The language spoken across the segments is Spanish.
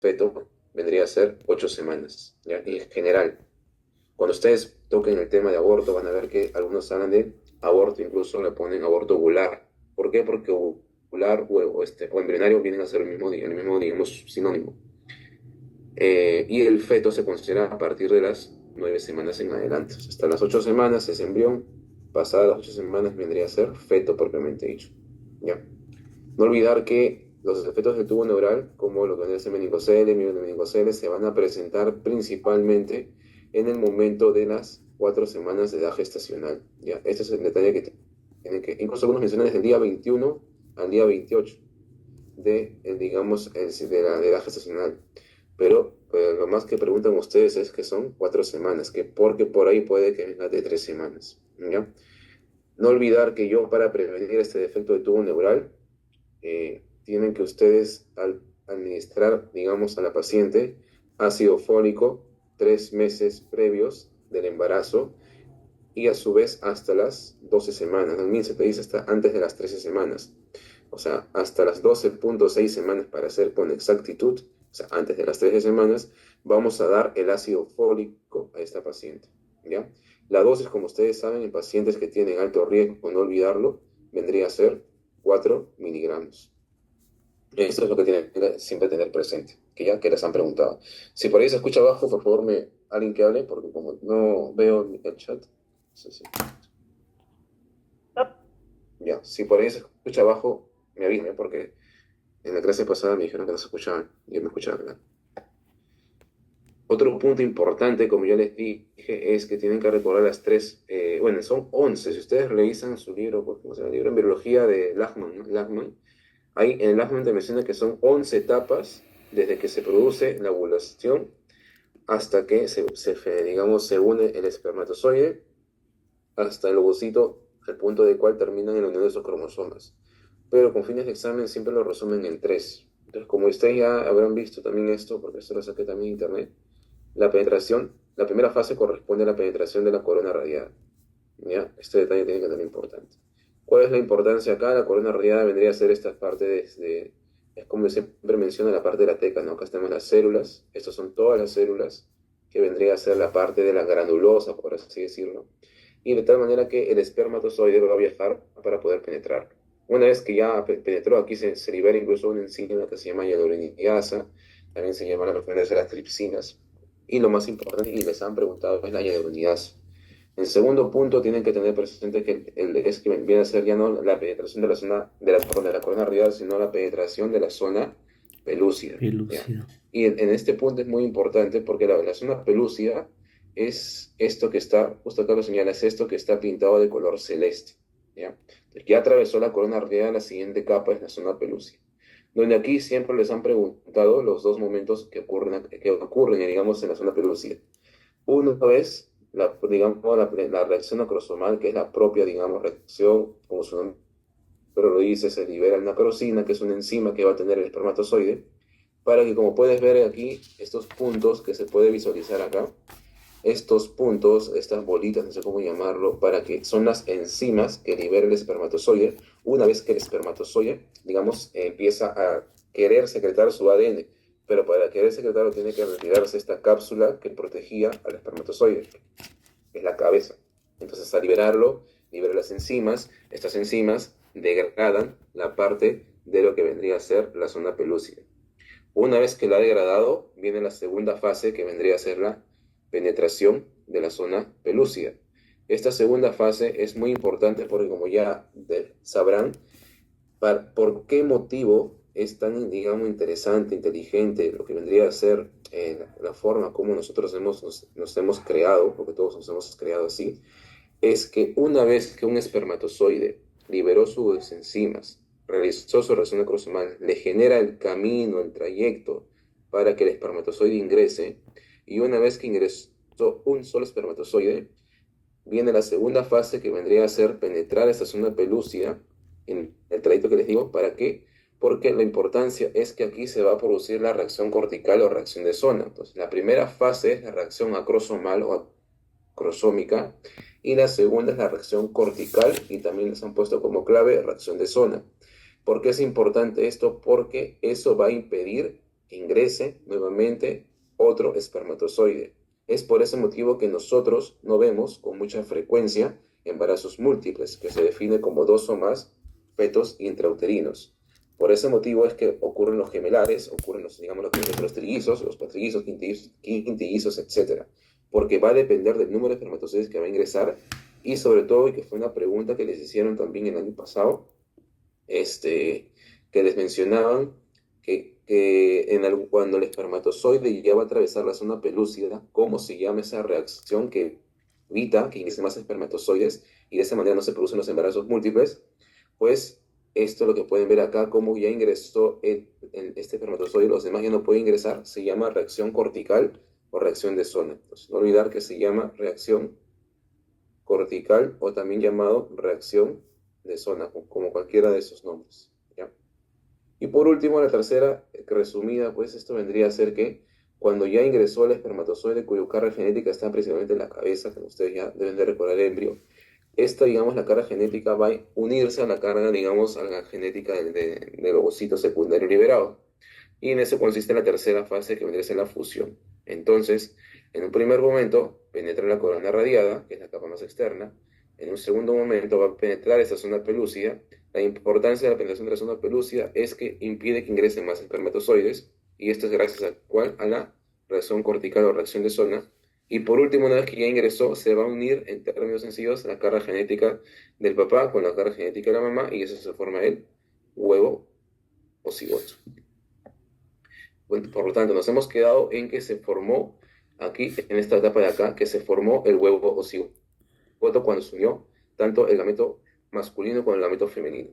feto vendría a ser 8 semanas, ¿ya? Y en general, cuando ustedes toquen el tema de aborto, van a ver que algunos hablan de aborto, incluso le ponen aborto ovular. ¿Por qué? Porque ovular o embrionario vienen a ser el mismo, digamos, sinónimo. Y el feto se considera a partir de las 9 semanas en adelante. O sea, hasta las 8 semanas es embrión, pasadas las 8 semanas vendría a ser feto propiamente dicho. ¿Ya? No olvidar que los efectos del tubo neural, como lo que vendría a ser meningocele, meningocele, se van a presentar principalmente en el momento de las 4 semanas de edad gestacional. ¿Ya? Este es el detalle que tienen que, incluso algunos mencionan desde el día 21 al día 28 digamos, de la edad gestacional. Pero lo más que preguntan ustedes es que son 4 semanas, que porque por ahí puede que venga de 3 semanas. ¿Ya? No olvidar que yo para prevenir este defecto de tubo neural, tienen que ustedes administrar, digamos, a la paciente ácido fólico 3 meses previos del embarazo y a su vez hasta las 12 semanas. También se te dice hasta antes de las 13 semanas. O sea, hasta las 12,6 semanas para hacer con exactitud, o sea, antes de las 13 semanas, vamos a dar el ácido fólico a esta paciente. ¿Ya? La dosis, como ustedes saben, en pacientes que tienen alto riesgo, no olvidarlo, vendría a ser 4 miligramos. Eso es lo que tienen que siempre tener presente, que ya que les han preguntado. Si por ahí se escucha abajo, por favor, alguien que hable, porque como no veo el chat. Sí, sí. Ya, si por ahí se escucha abajo, me avisen, porque en la clase pasada me dijeron que no se escuchaban, y yo me escuchaba, ¿verdad? Otro punto importante, como ya les dije, es que tienen que recordar las tres, bueno, son 11. Si ustedes revisan su libro, pues, como se llama, el libro en biología de Lachman, ¿no? Lachman, ahí en Lachman te menciona que son 11 etapas desde que se produce la ovulación hasta que digamos, se une el espermatozoide hasta el ovocito, al punto de cual terminan en la unión de sus cromosomas. Pero con fines de examen siempre lo resumen en tres. Entonces, como ustedes ya habrán visto también esto, porque esto lo saqué también en internet, la primera fase corresponde a la penetración de la corona radiada. ¿Ya? Este detalle tiene que ser importante. ¿Cuál es la importancia acá? La corona radiada vendría a ser esta parte es como siempre menciona la parte de la teca, ¿no? Acá tenemos las células, estas son todas las células, que vendría a ser la parte de la granulosa, por así decirlo, y de tal manera que el espermatozoide va a viajar para poder penetrar. Una vez que ya penetró, aquí se libera incluso una enzima que se llama hyaluronidasa, también se llama la referencia de las tripsinas, y lo más importante, y les han preguntado, es la hyaluronidasa. En segundo punto, tienen que tener presente que es que viene a ser ya no la penetración de la zona, perdón, de la corona radial, sino la penetración de la zona pelúcida. ¿Ya? Pelúcido. Y en este punto es muy importante porque la zona pelúcida es esto que está, justo acá lo señala, es esto que está pintado de color celeste. ¿Ya? Entonces, ya atravesó la corona radial, la siguiente capa es la zona pelúcida. Donde aquí siempre les han preguntado los dos momentos que ocurren, digamos, en la zona pelúcida. Una vez, digamos, la reacción acrosomal, que es la propia, digamos, reacción, como su nombre lo dice, se libera la nacrosina, que es una enzima que va a tener el espermatozoide, para que, como puedes ver aquí, estos puntos que se puede visualizar acá, estos puntos, estas bolitas, no sé cómo llamarlo, para que son las enzimas que libera el espermatozoide, una vez que el espermatozoide, digamos, empieza a querer secretar su ADN, pero para querer secretarlo tiene que retirarse esta cápsula que protegía al espermatozoide, que es la cabeza. Entonces, al liberarlo, libera las enzimas, estas enzimas degradan la parte de lo que vendría a ser la zona pelúcida. Una vez que la ha degradado, viene la segunda fase que vendría a ser la penetración de la zona pelúcida. Esta segunda fase es muy importante porque, como ya sabrán, ¿por qué motivo es tan, digamos, interesante, inteligente, lo que vendría a ser la forma como nosotros nos hemos creado, porque todos nos hemos creado así? Es que una vez que un espermatozoide liberó sus enzimas, realizó su reacción acrosomal, le genera el camino, el trayecto para que el espermatozoide ingrese, y una vez que ingresó un solo espermatozoide, viene la segunda fase que vendría a ser penetrar esta zona pelúcida en el trayecto que les digo. ¿Para qué? Porque la importancia es que aquí se va a producir la reacción cortical o reacción de zona. Entonces, la primera fase es la reacción acrosomal o acrosómica, y la segunda es la reacción cortical, y también les han puesto como clave reacción de zona. ¿Por qué es importante esto? Porque eso va a impedir ingrese nuevamente otro espermatozoide. Es por ese motivo que nosotros no vemos con mucha frecuencia embarazos múltiples, que se define como dos o más fetos intrauterinos. Por ese motivo es que ocurren los gemelares, ocurren los, digamos, los trillizos, los cuatrillizos, quintillizos, etcétera, porque va a depender del número de espermatozoides que va a ingresar y sobre todo, y que fue una pregunta que les hicieron también el año pasado, que les mencionaban cuando el espermatozoide ya va a atravesar la zona pelúcida, ¿cómo se llama esa reacción que evita que ingresen más espermatozoides y de esa manera no se producen los embarazos múltiples? Pues esto es lo que pueden ver acá, cómo ya ingresó este espermatozoide, los demás ya no pueden ingresar, se llama reacción cortical o reacción de zona. Entonces, no olvidar que se llama reacción cortical o también llamado reacción de zona, como cualquiera de esos nombres. ¿Ya? Y por último, la tercera, resumida, pues esto vendría a ser que cuando ya ingresó el espermatozoide cuya carga genética está principalmente en la cabeza, que ustedes ya deben de recordar el embrión, esta, digamos, la carga genética va a unirse a la carga, digamos, a la genética del ovocito secundario liberado. Y en eso consiste la tercera fase que vendría a ser la fusión. Entonces, en un primer momento, penetra la corona radiada, que es la capa más externa. En un segundo momento va a penetrar esa zona pelúcida. La importancia de la penetración de la zona pelúcida es que impide que ingresen más espermatozoides, y esto es gracias a, ¿cuál? A la reacción cortical o reacción de zona. Y por último, una vez que ya ingresó, se va a unir en términos sencillos la carga genética del papá con la carga genética de la mamá, y eso se forma el huevo o cigoto. Bueno, por lo tanto, nos hemos quedado en que se formó aquí, en esta etapa de acá, que se formó el huevo o cigoto cuando se unió tanto el gameto masculino con el gameto femenino.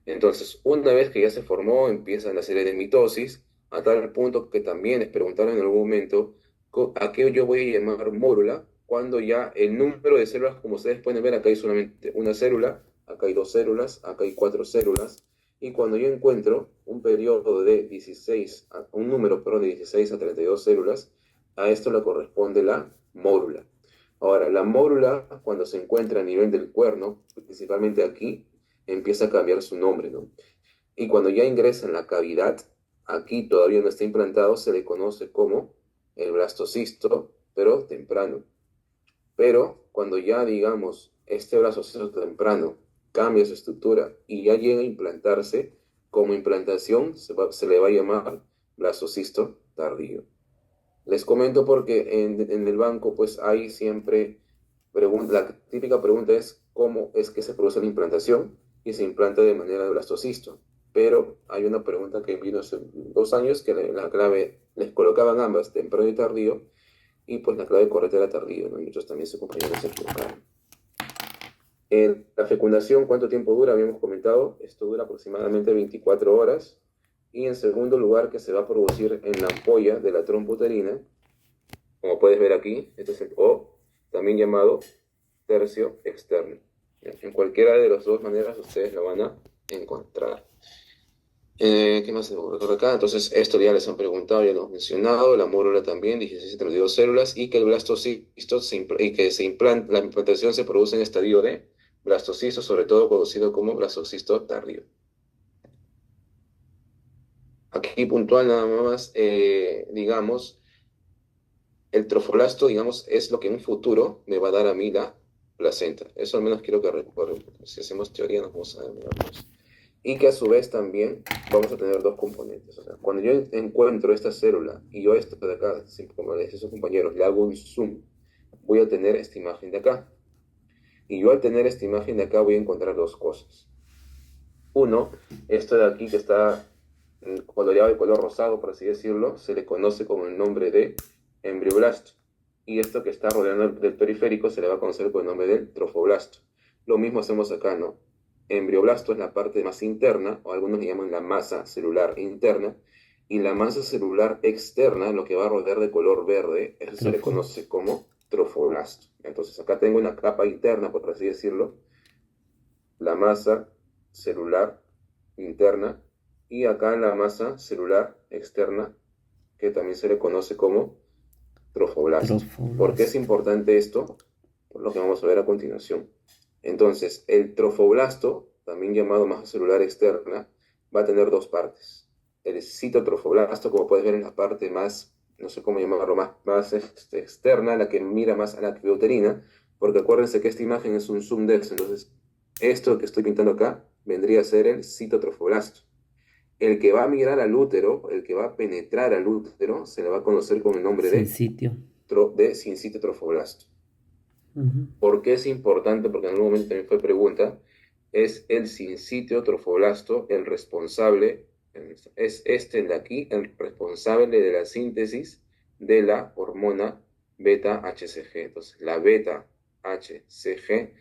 Entonces, una vez que ya se formó, empieza la serie de mitosis, a tal punto que también les preguntaron en algún momento a qué yo voy a llamar mórula, cuando ya el número de células, como ustedes pueden ver, acá hay solamente una célula, acá hay dos células, acá hay cuatro células, y cuando yo encuentro un periodo de 16, un número, perdón, de 16 a 32 células, a esto le corresponde la mórula. Ahora, la mórula, cuando se encuentra a nivel del cuerno, principalmente aquí, empieza a cambiar su nombre, ¿no? Y cuando ya ingresa en la cavidad, aquí todavía no está implantado, se le conoce como el blastocisto, pero temprano. Pero cuando ya, digamos, este blastocisto temprano cambia su estructura y ya llega a implantarse, como implantación se le va a llamar blastocisto tardío. Les comento porque en el banco pues hay siempre la típica pregunta es cómo es que se produce la implantación y se implanta de manera de blastocisto. Pero hay una pregunta que vino hace 2 años que la clave les colocaban ambas, temprano y tardío, y pues la clave correcta era tardío, ¿no? Y muchos también sus compañeros se equivocaron. La fecundación, ¿cuánto tiempo dura? Habíamos comentado, esto dura aproximadamente 24 horas. Y en segundo lugar, que se va a producir en la ampolla de la trompa uterina, como puedes ver aquí, este es el O, también llamado tercio externo. En cualquiera de las dos maneras ustedes lo van a encontrar. ¿Qué más se me ocurre acá? Entonces, esto ya les han preguntado, ya lo han mencionado, la mórula también, 16 a 32 células, y que el blastocisto y que la implantación se produce en estadio de blastocisto, sobre todo conocido como blastocisto tardío. Aquí puntual nada más, digamos, el trofoblasto, digamos, es lo que en un futuro me va a dar a mí la placenta. Eso al menos quiero que recuerden. Si hacemos teoría nos vamos a ver. Y que a su vez también vamos a tener dos componentes. O sea, cuando yo encuentro esta célula y yo esto de acá, como les decía a sus compañeros, le hago un zoom, voy a tener esta imagen de acá. Y yo al tener esta imagen de acá voy a encontrar dos cosas. Uno, esto de aquí que está coloreado de color rosado, por así decirlo, se le conoce con el nombre de embrioblasto. Y esto que está rodeando del periférico se le va a conocer con el nombre del trofoblasto. Lo mismo hacemos acá, ¿no? Embrioblasto es la parte más interna, o algunos le llaman la masa celular interna, y la masa celular externa, lo que va a rodear de color verde, eso se le conoce como trofoblasto. Entonces acá tengo una capa interna, por así decirlo, la masa celular interna, y acá la masa celular externa, que también se le conoce como trofoblasto. ¿Por qué es importante esto? Por lo que vamos a ver a continuación. Entonces, el trofoblasto, también llamado masa celular externa, va a tener dos partes. el citotrofoblasto, como puedes ver en la parte más, no sé cómo llamarlo, más externa, la que mira más a la uterina, porque acuérdense que esta imagen es un zoom de eso, entonces esto que estoy pintando acá vendría a ser el citotrofoblasto. El que va a migrar al útero, el que va a penetrar al útero, se le va a conocer con el nombre Sin sitio. de sincitotrofoblasto. Ujú. ¿Por qué es importante? Porque en algún momento también fue pregunta. Es el sincitio trofoblasto el responsable, es este de aquí, el responsable de la síntesis de la hormona beta-HCG. Entonces, la beta-HCG,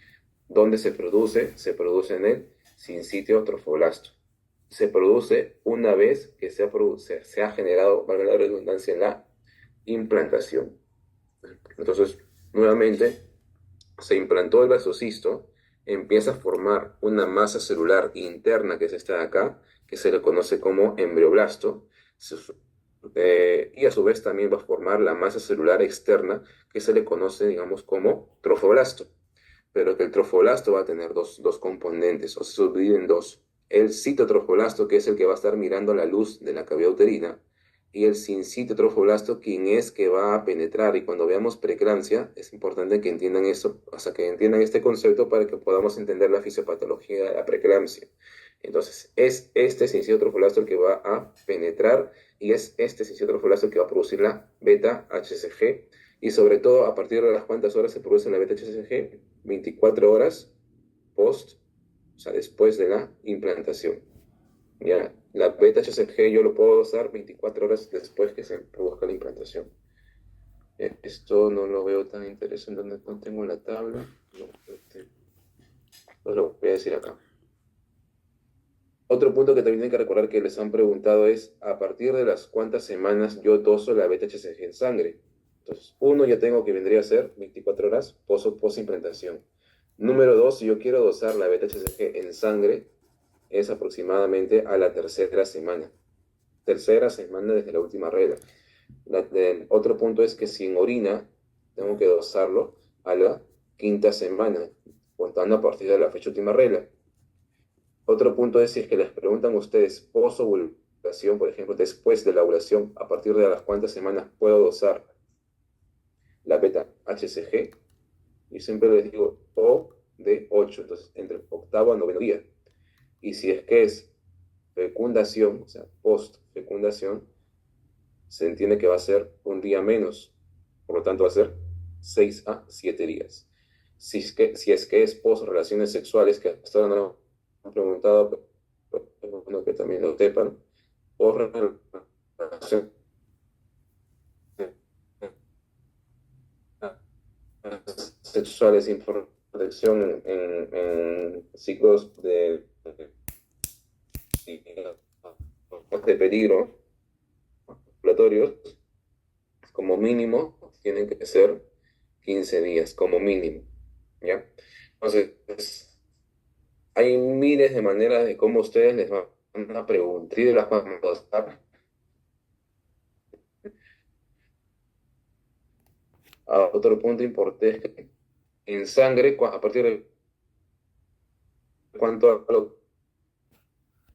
¿dónde se produce? Se produce en el sincitio trofoblasto. Se produce una vez que se ha generado, valga la redundancia, en la implantación. Entonces, nuevamente, se implantó el vasocisto, empieza a formar una masa celular interna, que es esta de acá, que se le conoce como embrioblasto, y a su vez también va a formar la masa celular externa, que se le conoce, digamos, como trofoblasto. Pero que el trofoblasto va a tener dos componentes, o se subdivide en dos. El citotrofoblasto, que es el que va a estar mirando la luz de la cavidad uterina, y el sincitotrofoblasto, quien es que va a penetrar. Y cuando veamos preeclampsia, es importante que entiendan eso, o sea, que entiendan este concepto para que podamos entender la fisiopatología de la preeclampsia. Entonces, es este sincitotrofoblasto el que va a penetrar y es este sincitotrofoblasto el que va a producir la beta-HCG. Y sobre todo, a partir de las cuantas horas se produce la beta-HCG, 24 horas post, o sea, después de la implantación. Ya, la beta-HCG yo lo puedo usar 24 horas después que se produzca la implantación. Esto no lo veo tan interesante, no tengo la tabla. No, lo voy a decir acá. Otro punto que también hay que recordar que les han preguntado es a partir de las cuántas semanas yo doso la beta-HCG en sangre. Entonces, uno ya tengo que vendría a ser 24 horas post-implantación. Número dos, si yo quiero dosar la beta-HCG en sangre, es aproximadamente a la tercera semana. Tercera semana desde la última regla. El otro punto es que si en orina, tengo que dosarlo a la quinta semana, contando a partir de la fecha última regla. Otro punto es si es que les preguntan a ustedes post-ovulación, por ejemplo, después de la ovulación, a partir de las cuántas semanas puedo dosar la beta-HCG, y siempre les digo O de 8, entonces entre octavo a noveno día. Y si es que es fecundación, o sea, post-fecundación, se entiende que va a ser un día menos, por lo tanto va a ser 6 a 7 días. Si es que es post-relaciones sexuales, que hasta ahora no lo han preguntado, pero es bueno que también lo sepan, post-relaciones sexuales sin protección en ciclos de peligro ovulatorios, como mínimo, tienen que ser 15 días, como mínimo, ¿ya? Entonces, hay miles de maneras de cómo ustedes les van a preguntar y de las van a contestar. Otro punto importante es que en sangre, a partir de cuánto